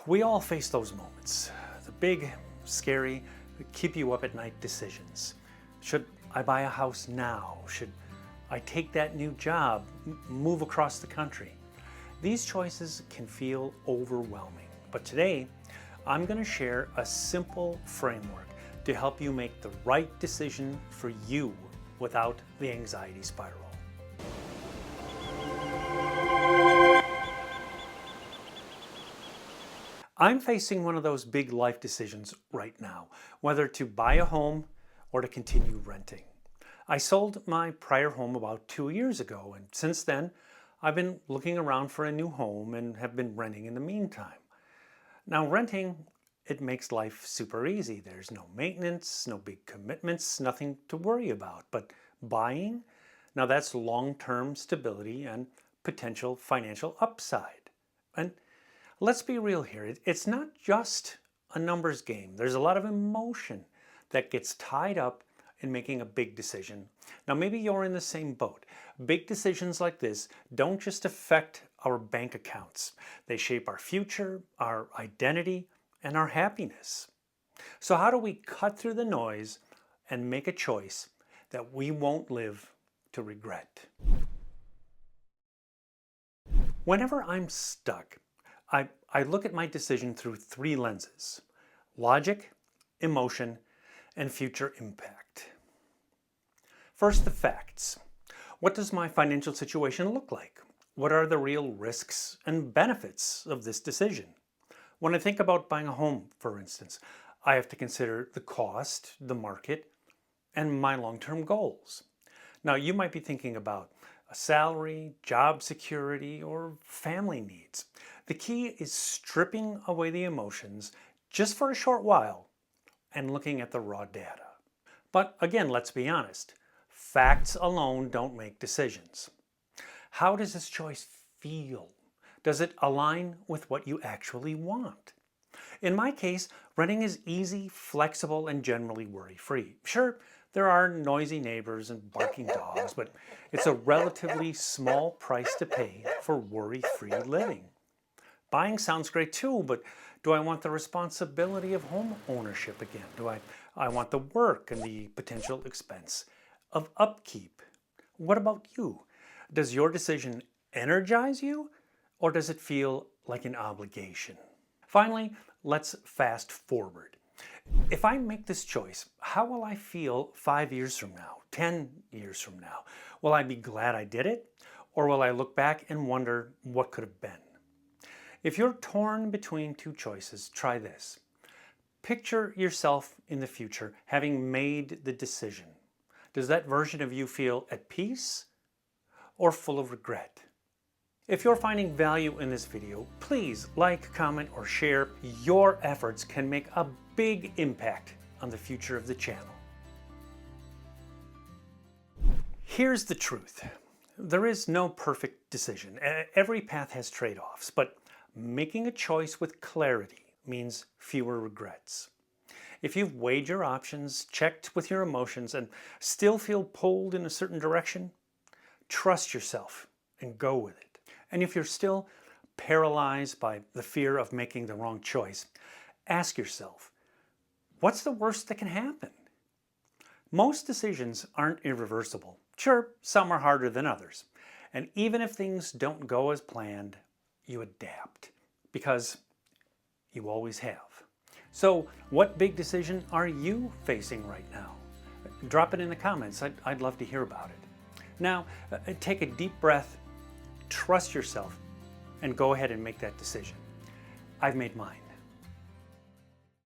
We all face those moments, the big, scary, keep you up at night decisions. Should I buy a house now? Should I take that new job, move across the country? These choices can feel overwhelming, but today I'm going to share a simple framework to help you make the right decision for you without the anxiety spiral. I'm facing one of those big life decisions right now, whether to buy a home or to continue renting. I sold my prior home about 2 years ago, and since then, I've been looking around for a new home and have been renting in the meantime. Now, renting, it makes life super easy. There's no maintenance, no big commitments, nothing to worry about. But buying, now that's long-term stability and potential financial upside. And let's be real here. It's not just a numbers game. There's a lot of emotion that gets tied up in making a big decision. Now, maybe you're in the same boat. Big decisions like this don't just affect our bank accounts. They shape our future, our identity, and our happiness. So how do we cut through the noise and make a choice that we won't live to regret? Whenever I'm stuck, I look at my decision through 3 lenses: logic, emotion, and future impact. First, the facts. What does my financial situation look like? What are the real risks and benefits of this decision? When I think about buying a home, for instance, I have to consider the cost, the market, and my long-term goals. Now, you might be thinking about a salary, job security, or family needs. The key is stripping away the emotions just for a short while and looking at the raw data. But again, let's be honest. Facts alone don't make decisions. How does this choice feel? Does it align with what you actually want? In my case, renting is easy, flexible, and generally worry-free. Sure, there are noisy neighbors and barking dogs, but it's a relatively small price to pay for worry-free living. Buying sounds great too, but do I want the responsibility of home ownership again? Do I want the work and the potential expense of upkeep? What about you? Does your decision energize you, or does it feel like an obligation? Finally, let's fast forward. If I make this choice, how will I feel 5 years from now, 10 years from now? Will I be glad I did it, or will I look back and wonder what could have been? If you're torn between 2 choices, try this. Picture yourself in the future having made the decision. Does that version of you feel at peace or full of regret? If you're finding value in this video, please like, comment, or share. Your efforts can make a big impact on the future of the channel. Here's the truth. There is no perfect decision. Every path has trade-offs, but making a choice with clarity means fewer regrets. If you've weighed your options, checked with your emotions, and still feel pulled in a certain direction, trust yourself and go with it. And if you're still paralyzed by the fear of making the wrong choice, ask yourself, what's the worst that can happen? Most decisions aren't irreversible. Sure, some are harder than others. And even if things don't go as planned, you adapt, because you always have. So what big decision are you facing right now? Drop it in the comments. I'd love to hear about it. Now, take a deep breath, trust yourself, and go ahead and make that decision. I've made mine.